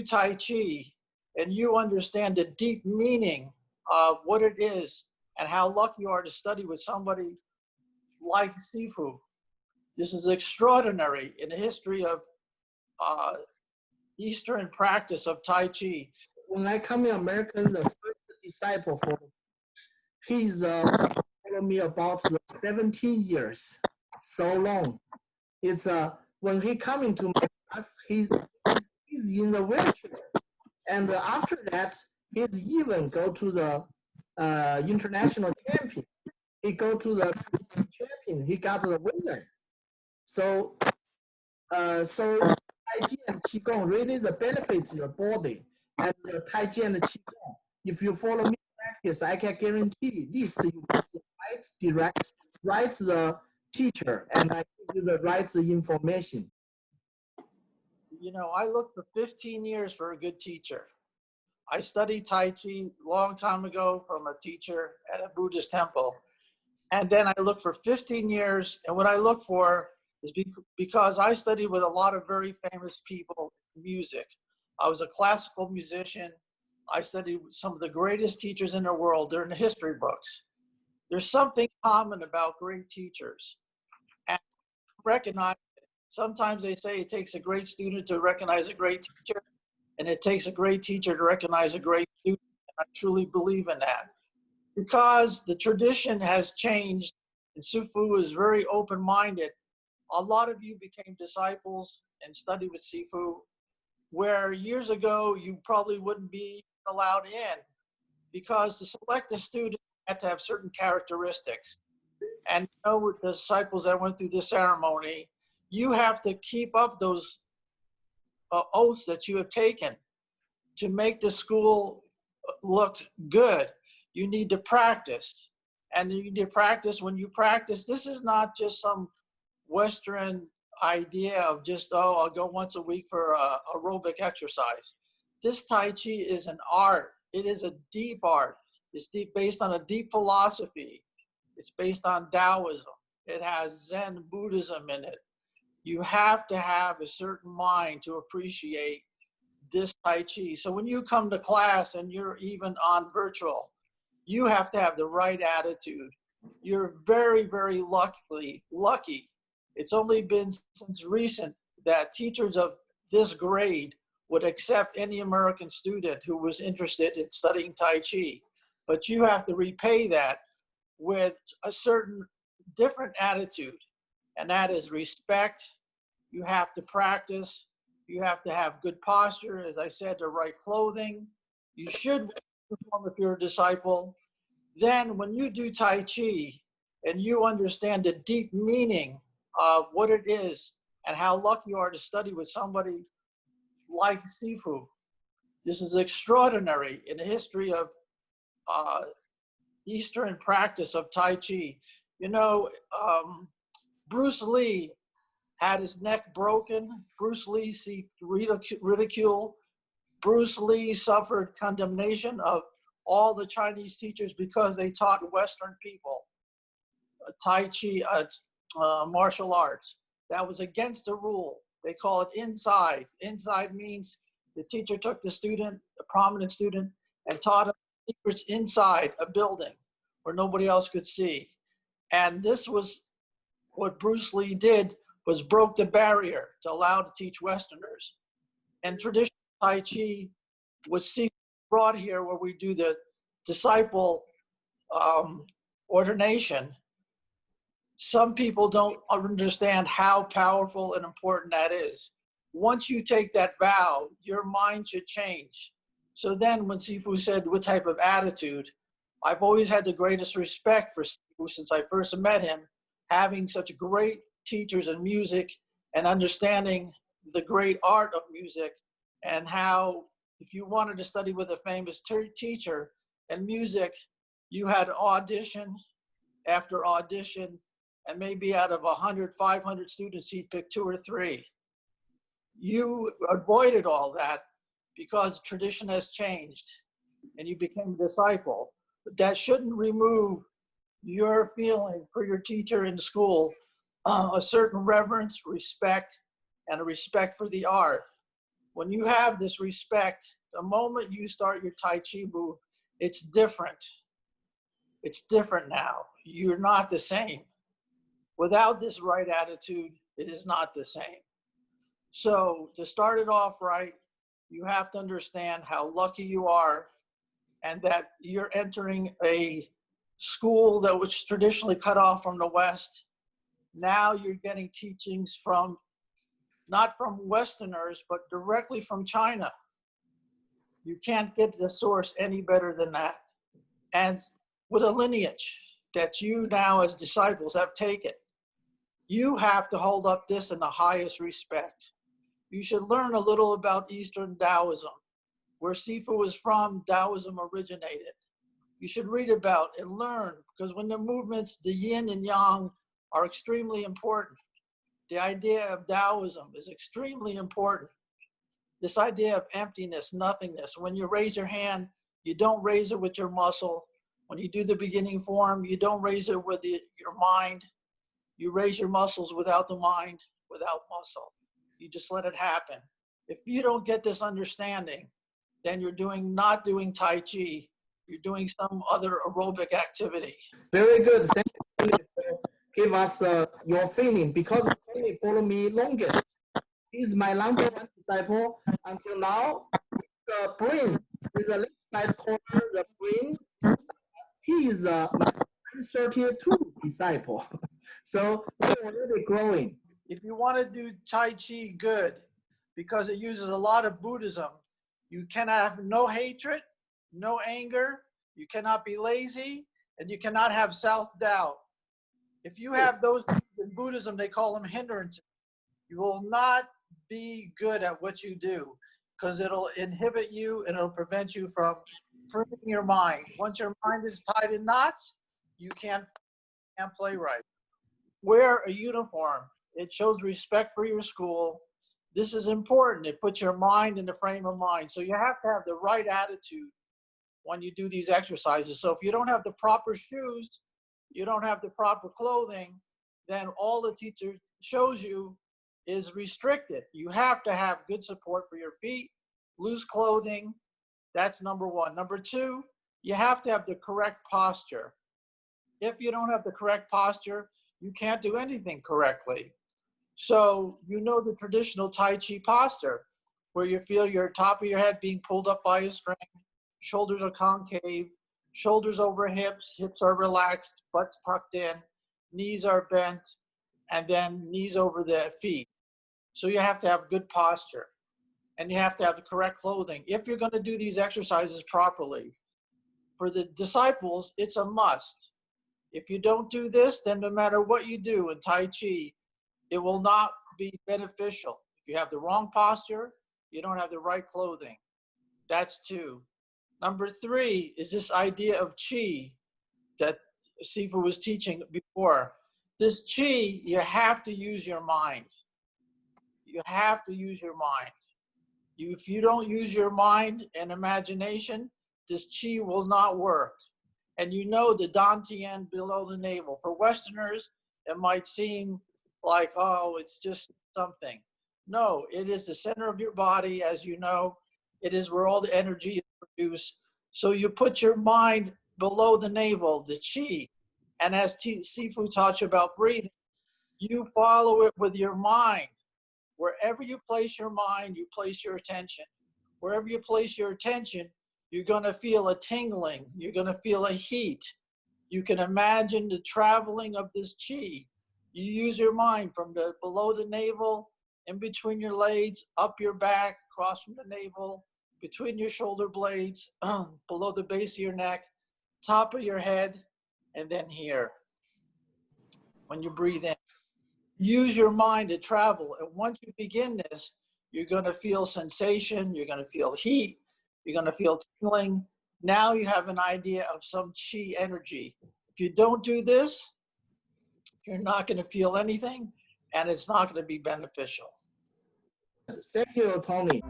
Tai Chi and you understand the deep meaning of what it is and how lucky you are to study with somebody like Sifu. This is extraordinary in the history of Eastern practice of Tai Chi. When I come in America, the first disciple for he's followed me about 17 years, so long. It's when he come into my class, he's in the wheelchair, and after that, he's even go to the international champion. He go to the champion. He got the winner. So Tai Chi and Qigong really the benefits your body, and the Tai Chi and the Qigong. If you follow me practice, I can guarantee this you get the right the teacher, and I give you the right information. You know, I looked for 15 years for a good teacher. I studied Tai Chi a long time ago from a teacher at a Buddhist temple. And then I looked for 15 years, and what I look for is because I studied with a lot of very famous people in music. I was a classical musician. I studied with some of the greatest teachers in the world. They're in the history books. There's something common about great teachers. And recognize, sometimes they say it takes a great student to recognize a great teacher, and it takes a great teacher to recognize a great student. And I truly believe in that. Because the tradition has changed, and Sifu is very open-minded, a lot of you became disciples and studied with Sifu, where years ago you probably wouldn't be allowed in, because to select a student, you had to have certain characteristics. And you know, with the disciples that went through this ceremony, you have to keep up those oaths that you have taken to make the school look good. You need to practice. And you need to practice. When you practice, this is not just some Western idea of just, oh, I'll go once a week for aerobic exercise. This Tai Chi is an art. It is a deep art. It's deep, based on a deep philosophy. It's based on Taoism. It has Zen Buddhism in it. You have to have a certain mind to appreciate this Tai Chi. So when you come to class and you're even on virtual, you have to have the right attitude. You're very, very lucky. It's only been since recent that teachers of this grade would accept any American student who was interested in studying Tai Chi. But you have to repay that with a certain different attitude, and that is respect. You have to practice. You have to have good posture, as I said, the right clothing. You should perform if you're a disciple. Then when you do Tai Chi and you understand the deep meaning of what it is and how lucky you are to study with somebody like Sifu, this is extraordinary in the history of Eastern practice of Tai Chi. You know, Bruce Lee had his neck broken. Bruce Lee received ridicule. Bruce Lee suffered condemnation of all the Chinese teachers because they taught Western people Tai Chi, martial arts. That was against the rule. They call it inside. Inside means the teacher took the student, a prominent student, and taught him secrets inside a building where nobody else could see. And this was what Bruce Lee did, was broke the barrier to allow to teach Westerners. And traditional Tai Chi was brought here where we do the disciple ordination. Some people don't understand how powerful and important that is. Once you take that vow, your mind should change. So then when Sifu said what type of attitude, I've always had the greatest respect for Sifu since I first met him, having such great teachers in music and understanding the great art of music, and how if you wanted to study with a famous teacher in music, you had audition after audition, and maybe out of 100, 500 students, he'd pick 2 or 3. You avoided all that because tradition has changed and you became a disciple. But that shouldn't remove your feeling for your teacher in school, a certain reverence, respect, and a respect for the art. when you have this respect, the moment you start your Tai Chi move, it's different. It's different now. You're not the same. Without this right attitude, it is not the same. So to start it off right, you have to understand how lucky you are and that you're entering a school that was traditionally cut off from the West. Now you're getting teachings from, not from Westerners, but directly from China. You can't get the source any better than that. And with a lineage that you now as disciples have taken, you have to hold up this in the highest respect. You should learn a little about Eastern Taoism. Where Sifu is from, Taoism originated. You should read about and learn, because when the movements, the yin and yang, are extremely important. The idea of Taoism is extremely important. This idea of emptiness, nothingness. When you raise your hand, you don't raise it with your muscle. When you do the beginning form, you don't raise it with your mind. You raise your muscles without the mind, without muscle. You just let it happen. If you don't get this understanding, then you're not doing Tai Chi. You're doing some other aerobic activity. Very good. Thank you for give us your feeling, because Tony followed me longest. He's my number one disciple until now. The brain is the left side corner, the brain. He is my 32 disciple. So we're already growing. If you want to do Tai Chi good, because it uses a lot of Buddhism, you cannot have no hatred, no anger, you cannot be lazy, and you cannot have self-doubt. If you have those things in Buddhism, they call them hindrances. You will not be good at what you do, because it'll inhibit you and it'll prevent you from freeing your mind. Once your mind is tied in knots, you can't play right. Wear a uniform. It shows respect for your school. This is important. It puts your mind in the frame of mind. So you have to have the right attitude when you do these exercises. So if you don't have the proper shoes, you don't have the proper clothing, then all the teacher shows you is restricted. You have to have good support for your feet, loose clothing. That's number one. Number two, you have to have the correct posture. If you don't have the correct posture, you can't do anything correctly. So you know the traditional Tai Chi posture, where you feel your top of your head being pulled up by a string, shoulders are concave, shoulders over hips, hips are relaxed, butts tucked in, knees are bent, and then knees over the feet. So you have to have good posture, and you have to have the correct clothing if you're going to do these exercises properly. For the disciples, it's a must. If you don't do this, then no matter what you do in Tai Chi, it will not be beneficial. If you have the wrong posture, you don't have the right clothing. That's two. Number three is this idea of Qi that Sifu was teaching before. This Qi, you have to use your mind. You have to use your mind. If you don't use your mind and imagination, this Qi will not work. And you know the Dantian below the navel. For Westerners, it might seem like, oh, it's just something. No, it is the center of your body, as you know. It is where all the energy is produced. So you put your mind below the navel, the Qi. And as Sifu taught you about breathing, you follow it with your mind. Wherever you place your mind, you place your attention. Wherever you place your attention, you're going to feel a tingling. You're going to feel a heat. You can imagine the traveling of this Qi. You use your mind from below the navel, in between your legs, up your back, across from the navel, between your shoulder blades, below the base of your neck, top of your head, and then here. When you breathe in, use your mind to travel. And once you begin this, you're going to feel sensation. You're going to feel heat. You're going to feel tingling. Now you have an idea of some Qi energy. If you don't do this, you're not going to feel anything, and it's not going to be beneficial. Thank you, Tony.